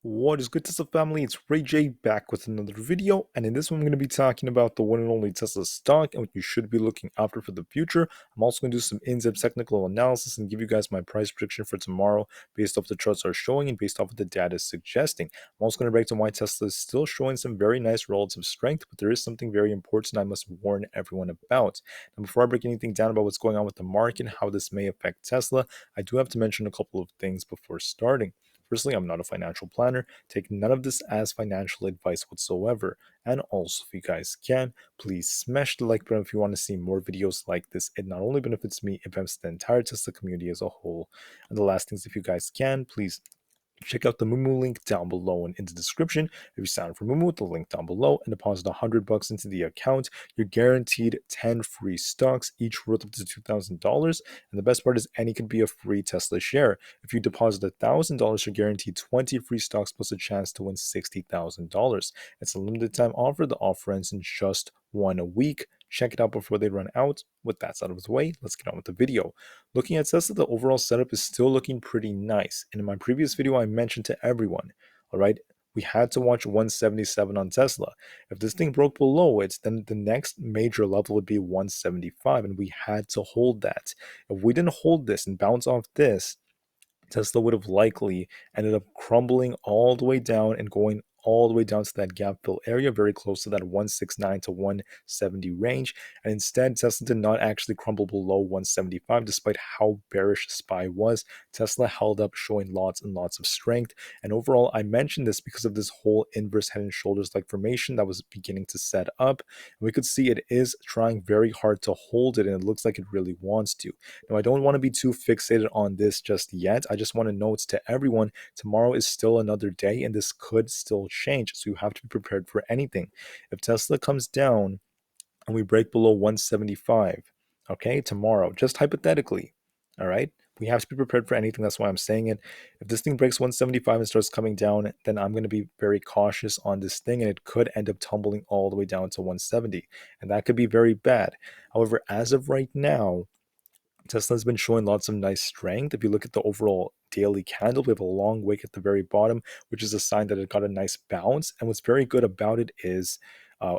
What is good, Tesla family? It's Ray J back with another video, and in this one I'm going to be talking about the one and only Tesla stock and what you should be looking after for the future. I'm also going to do some in-depth technical analysis and give you guys my price prediction for tomorrow based off the charts are showing and based off what the data is suggesting. I'm also going to break down why Tesla is still showing some very nice relative strength, but there is something very important I must warn everyone about. Now, before I break anything down about what's going on with the market and how this may affect Tesla, I do have to mention a couple of things before starting. Firstly, I'm not a financial planner. Take none of this as financial advice whatsoever. And also, if you guys can, please smash the like button if you want to see more videos like this. It not only benefits me, it benefits the entire Tesla community as a whole. And the last things, if you guys can, please check out the Moomoo link down below and in the description. If you sign up for Moomoo, the link down below, and deposit $100 into the account, you're guaranteed 10 free stocks, each worth up to $2,000. And the best part is any could be a free Tesla share. If you deposit $1,000, you're guaranteed 20 free stocks plus a chance to win $60,000. It's a limited time offer. The offer ends in just 1 week. Check it out before they run out. With that out of the way, let's get on with the video. Looking at Tesla, the overall setup is still looking pretty nice. And in my previous video, I mentioned to everyone, all right, we had to watch 177 on Tesla. If this thing broke below it, then the next major level would be 175, and we had to hold that. If we didn't hold this and bounce off this, Tesla would have likely ended up crumbling all the way down and going all the way down to that gap fill area, very close to that 169 to 170 range. And instead, Tesla did not actually crumble below 175, despite how bearish SPY was. Tesla held up, showing lots and lots of strength. And overall, I mentioned this because of this whole inverse head and shoulders like formation that was beginning to set up. And we could see it is trying very hard to hold it, and it looks like it really wants to. Now, I don't want to be too fixated on this just yet. I just want to note to everyone, tomorrow is still another day and this could still change. So you have to be prepared for anything. If Tesla comes down and we break below 175, okay, tomorrow, just hypothetically, all right, we have to be prepared for anything. That's why I'm saying it. If this thing breaks 175 and starts coming down, then I'm going to be very cautious on this thing, and it could end up tumbling all the way down to 170. And that could be very bad. However, as of right now, Tesla's been showing lots of nice strength. If you look at the overall daily candle, we have a long wick at the very bottom, which is a sign that it got a nice bounce. And what's very good about it is,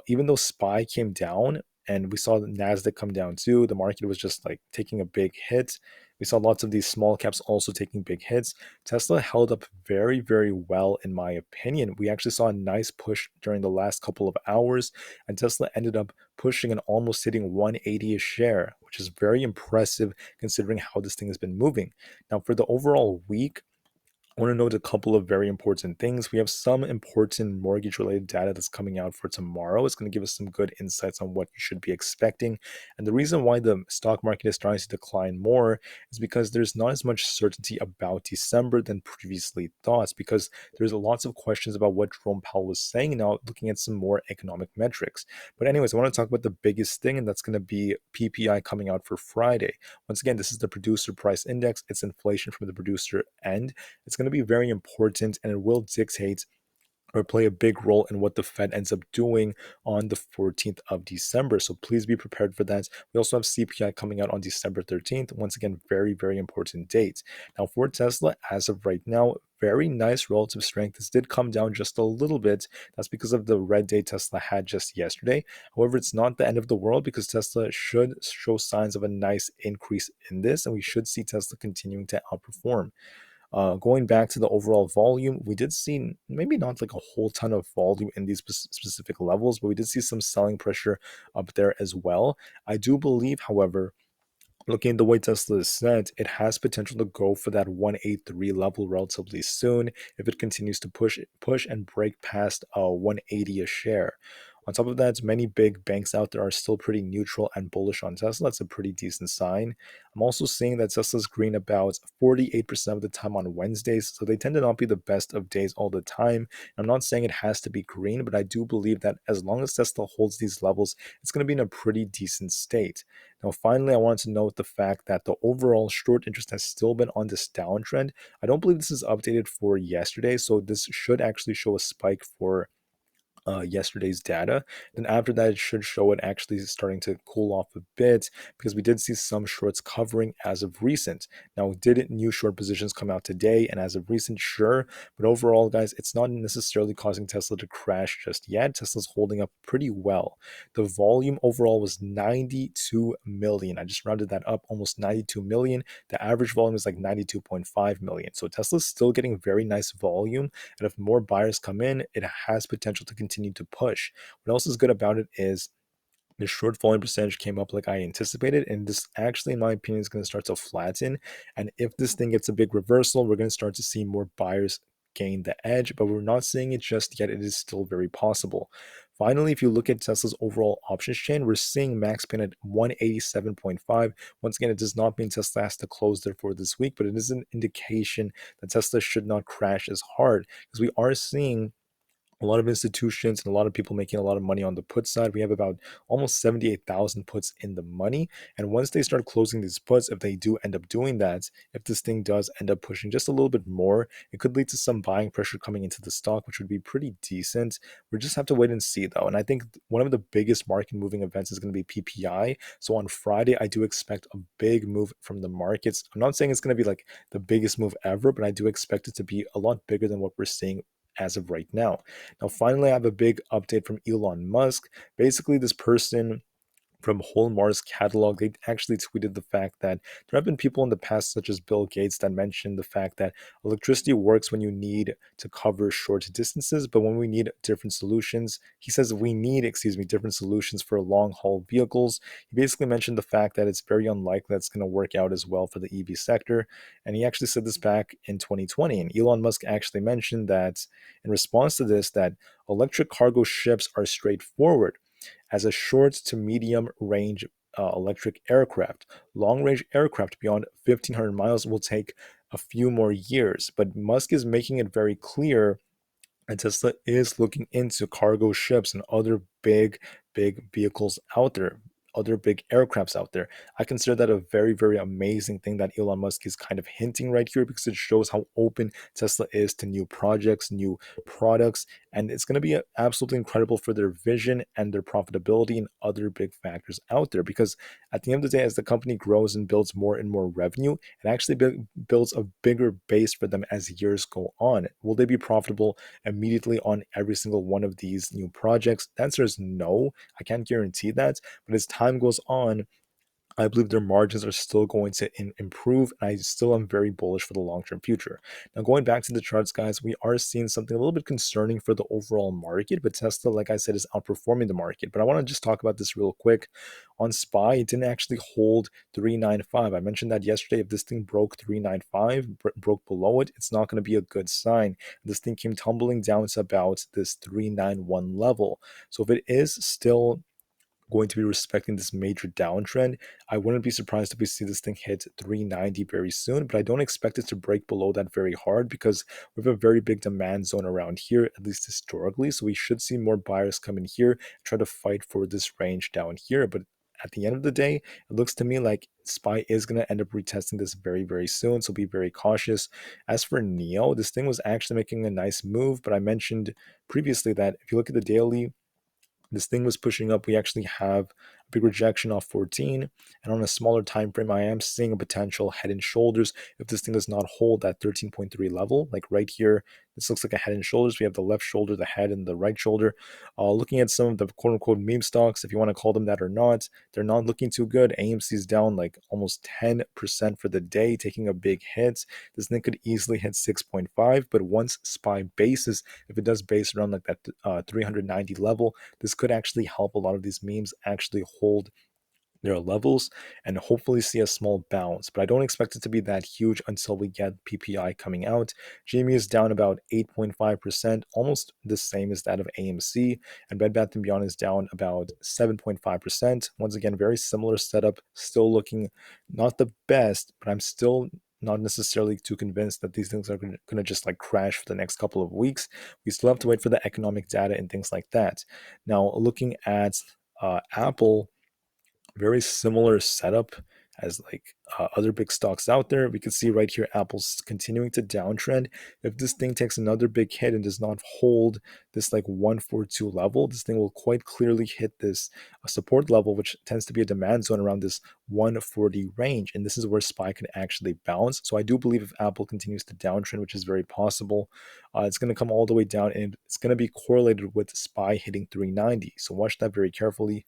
even though SPY came down and we saw the NASDAQ come down too, the market was just like taking a big hit. We saw lots of these small caps also taking big hits. Tesla held up very, very well, in my opinion. We actually saw a nice push during the last couple of hours, and Tesla ended up pushing and almost hitting 180 a share, which is very impressive considering how this thing has been moving. Now, for the overall week, I want to note a couple of very important things. We have some important mortgage related data that's coming out for tomorrow. It's going to give us some good insights on what you should be expecting. And the reason why the stock market is starting to decline more is because there's not as much certainty about December than previously thought, because there's lots of questions about what Jerome Powell was saying now, looking at some more economic metrics. But anyways, I want to talk about the biggest thing, and that's going to be PPI coming out for Friday. Once again, this is the producer price index. It's inflation from the producer end. It's going to be very important, and it will dictate or play a big role in what the Fed ends up doing on the 14th of December. So please be prepared for that. We also have CPI coming out on December 13th. Once again, very, very important date. Now for Tesla, as of right now, very nice relative strength. This did come down just a little bit. That's because of the red day Tesla had just yesterday. However, it's not the end of the world, because Tesla should show signs of a nice increase in this, and we should see Tesla continuing to outperform. Going back to the overall volume, we did see maybe not like a whole ton of volume in these specific levels, but we did see some selling pressure up there as well. I do believe, however, looking at the way Tesla is set, it has potential to go for that 183 level relatively soon if it continues to push and break past 180 a share. On top of that, many big banks out there are still pretty neutral and bullish on Tesla. That's a pretty decent sign. I'm also seeing that Tesla's green about 48% of the time on Wednesdays, so they tend to not be the best of days all the time. I'm not saying it has to be green, but I do believe that as long as Tesla holds these levels, it's going to be in a pretty decent state. Now, finally, I wanted to note the fact that the overall short interest has still been on this downtrend. I don't believe this is updated for yesterday, so this should actually show a spike for yesterday's data. Then after that, it should show it actually starting to cool off a bit because we did see some shorts covering as of recent. Now, did new short positions come out today? And as of recent, sure. But overall, guys, it's not necessarily causing Tesla to crash just yet. Tesla's holding up pretty well. The volume overall was 92 million. I just rounded that up, almost 92 million. The average volume is like 92.5 million. So Tesla's still getting very nice volume. And if more buyers come in, it has potential to continue to push. What else is good about it is the short volume percentage came up like I anticipated, and this actually, in my opinion, is going to start to flatten. And if this thing gets a big reversal, we're going to start to see more buyers gain the edge, but we're not seeing it just yet. It is still very possible. Finally, if you look at Tesla's overall options chain, we're seeing max pin at 187.5. Once again, it does not mean Tesla has to close there for this week, but it is an indication that Tesla should not crash as hard because we are seeing a lot of institutions and a lot of people making a lot of money on the put side. We have about almost 78,000 puts in the money. And once they start closing these puts, if they do end up doing that, if this thing does end up pushing just a little bit more, it could lead to some buying pressure coming into the stock, which would be pretty decent. We just have to wait and see, though. And I think one of the biggest market moving events is going to be PPI. So on Friday, I do expect a big move from the markets. I'm not saying it's going to be like the biggest move ever, but I do expect it to be a lot bigger than what we're seeing as of right now. Now, finally, I have a big update from Elon Musk. Basically, this person from whole Mars catalog, they actually tweeted the fact that there have been people in the past, such as Bill Gates, that mentioned the fact that electricity works when you need to cover short distances, but when we need different solutions, he says we need, different solutions for long haul vehicles. He basically mentioned the fact that it's very unlikely that's going to work out as well for the EV sector. And he actually said this back in 2020. And Elon Musk actually mentioned that in response to this, that electric cargo ships are straightforward as a short to medium range electric aircraft. Long range aircraft beyond 1,500 miles will take a few more years, but Musk is making it very clear and Tesla is looking into cargo ships and other big vehicles out there, other big aircrafts out there. I consider that a very, very amazing thing that Elon Musk is kind of hinting right here because it shows how open Tesla is to new projects, new products, and it's going to be absolutely incredible for their vision and their profitability and other big factors out there. Because at the end of the day, as the company grows and builds more and more revenue, it actually builds a bigger base for them as years go on. Will they be profitable immediately on every single one of these new projects? The answer is no. I can't guarantee that. But as time goes on, I believe their margins are still going to improve, and I still am very bullish for the long-term future. Now, going back to the charts, guys, we are seeing something a little bit concerning for the overall market, but Tesla, like I said, is outperforming the market. But I want to just talk about this real quick. On SPY, it didn't actually hold 395. I mentioned that yesterday. If this thing broke 395, broke below it, it's not going to be a good sign. This thing came tumbling down to about this 391 level. So if it is still going to be respecting this major downtrend, I wouldn't be surprised if we see this thing hit 390 very soon, but I don't expect it to break below that very hard because we have a very big demand zone around here, at least historically. So we should see more buyers come in here, try to fight for this range down here. But at the end of the day, it looks to me like SPY is going to end up retesting this very, very soon. So be very cautious. As for NEO, this thing was actually making a nice move, but I mentioned previously that if you look at the daily, this thing was pushing up. We actually have a big rejection off 14, and on a smaller time frame, I am seeing a potential head and shoulders if this thing does not hold that 13.3 level. Like right here, this looks like a head and shoulders. We have the left shoulder, the head, and the right shoulder. Looking at some of the quote unquote meme stocks, if you want to call them that or not, they're not looking too good. AMC is down like almost 10% for the day, taking a big hit. This thing could easily hit 6.5, but once SPY bases, if it does base around like that 390 level, this could actually help a lot of these memes actually hold their levels and hopefully see a small bounce. But I don't expect it to be that huge until we get PPI coming out. GME is down about 8.5%, almost the same as that of AMC, and Bed Bath & Beyond is down about 7.5%. Once again, very similar setup, still looking not the best, but I'm still not necessarily too convinced that these things are going to just like crash for the next couple of weeks. We still have to wait for the economic data and things like that. Now, looking at Apple, very similar setup as like other big stocks out there. We can see right here Apple's continuing to downtrend. If this thing takes another big hit and does not hold this like 142 level, this thing will quite clearly hit this support level, which tends to be a demand zone around this 140 range. And this is where SPY can actually bounce. So I do believe if Apple continues to downtrend, which is very possible, it's going to come all the way down and it's going to be correlated with SPY hitting 390. So watch that very carefully.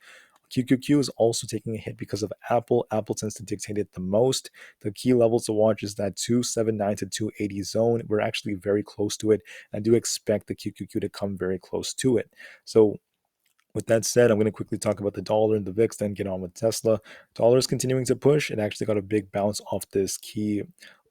QQQ is also taking a hit because of Apple. Apple tends to dictate it the most. The key levels to watch is that 279 to 280 zone. We're actually very close to it. I do expect the QQQ to come very close to it. So with that said, I'm going to quickly talk about the dollar and the VIX, then get on with Tesla. Dollar is continuing to push. It actually got a big bounce off this key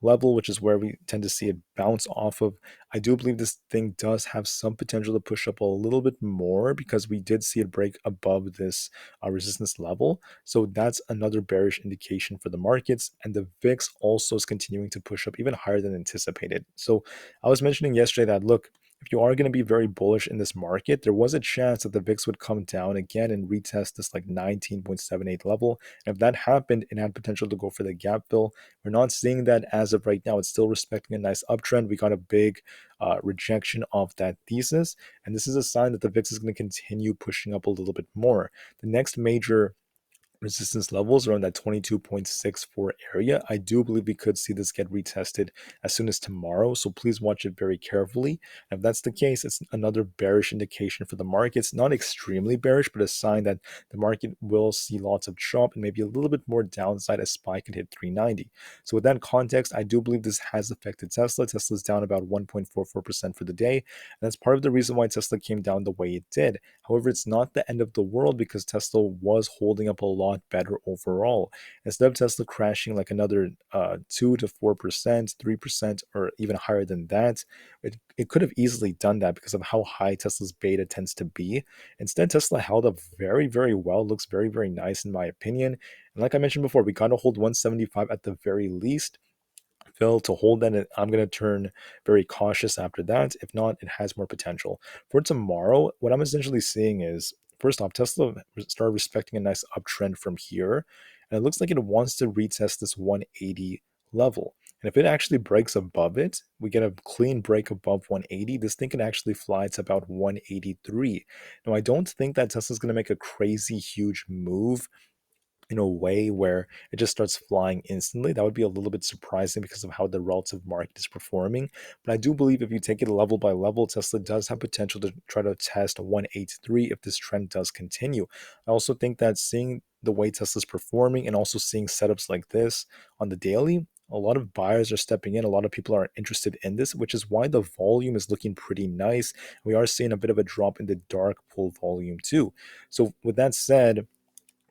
level, which is where we tend to see it bounce off of. I do believe this thing does have some potential to push up a little bit more because we did see it break above this resistance level. So that's another bearish indication for the markets. And the VIX also is continuing to push up even higher than anticipated. So I was mentioning yesterday that, look, if you are going to be very bullish in this market, there was a chance that the VIX would come down again and retest this like 19.78 level. And if that happened, it had potential to go for the gap fill. We're not seeing that as of right now. It's still respecting a nice uptrend. We got a big rejection of that thesis. And this is a sign that the VIX is going to continue pushing up a little bit more. The next major resistance levels around that 22.64 area. I do believe we could see this get retested as soon as tomorrow, so please watch it very carefully. And if that's the case, it's another bearish indication for the markets. Not extremely bearish, but a sign that the market will see lots of chop and maybe a little bit more downside as SPY can hit 390. So with that context, I do believe this has affected Tesla. Tesla's down about 1.44% for the day, and that's part of the reason why Tesla came down the way it did. However, it's not the end of the world because Tesla was holding up a lot better overall. Instead of Tesla crashing like another 2 to 4%, 3%, or even higher than that, it could have easily done that because of how high Tesla's beta tends to be. Instead, Tesla held up very, very well. Looks very, very nice in my opinion. And like I mentioned before, we got to hold 175 at the very least. Fail to hold that, I'm going to turn very cautious after that. If not, it has more potential. For tomorrow, what I'm essentially seeing is, first off, Tesla started respecting a nice uptrend from here, and it looks like it wants to retest this 180 level. And if it actually breaks above it, we get a clean break above 180. This thing can actually fly to about 183. Now, I don't think that Tesla's going to make a crazy huge move in a way where it just starts flying instantly. That would be a little bit surprising because of how the relative market is performing. But I do believe if you take it level by level, Tesla does have potential to try to test 183 if this trend does continue. I also think that seeing the way Tesla's performing and also seeing setups like this on the daily, a lot of buyers are stepping in. A lot of people are interested in this, which is why the volume is looking pretty nice. We are seeing a bit of a drop in the dark pool volume too. So with that said,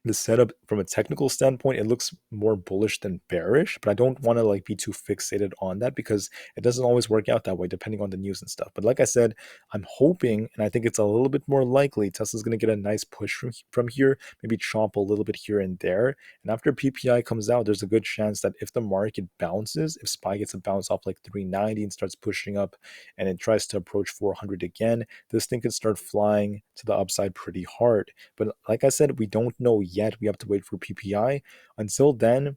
the setup from a technical standpoint, it looks more bullish than bearish, but I don't want to like be too fixated on that because it doesn't always work out that way depending on the news and stuff. But like I said, I'm hoping, and I think it's a little bit more likely Tesla's going to get a nice push from here, maybe chop a little bit here and there. And after PPI comes out, there's a good chance that if the market bounces, if SPY gets a bounce off like 390 and starts pushing up and it tries to approach 400 again, this thing could start flying to the upside pretty hard. But like I said, we don't know yet. We have to wait for PPI. Until then,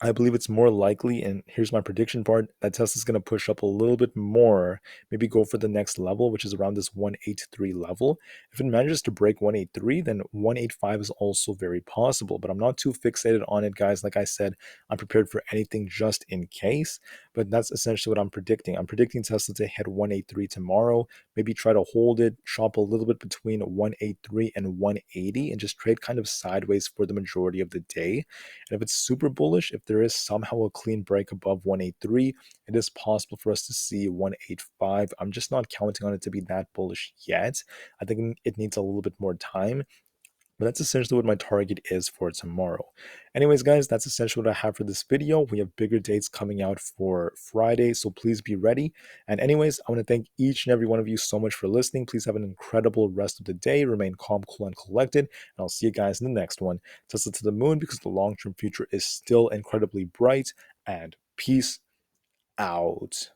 I believe it's more likely, and here's my prediction part, that Tesla's going to push up a little bit more, maybe go for the next level, which is around this 183 level. If it manages to break 183, then 185 is also very possible, but I'm not too fixated on it, guys. Like I said, I'm prepared for anything just in case, but that's essentially what I'm predicting. I'm predicting Tesla to hit 183 tomorrow, maybe try to hold it, shop a little bit between 183 and 180, and just trade kind of sideways for the majority of the day. And if it's super bullish, if there is somehow a clean break above 183, it is possible for us to see 185. I'm just not counting on it to be that bullish yet. I think it needs a little bit more time. But that's essentially what my target is for tomorrow. Anyways, guys, that's essentially what I have for this video. We have bigger dates coming out for Friday, so please be ready. And anyways, I want to thank each and every one of you so much for listening. Please have an incredible rest of the day. Remain calm, cool, and collected. And I'll see you guys in the next one. Tesla to the moon because the long-term future is still incredibly bright. And peace out.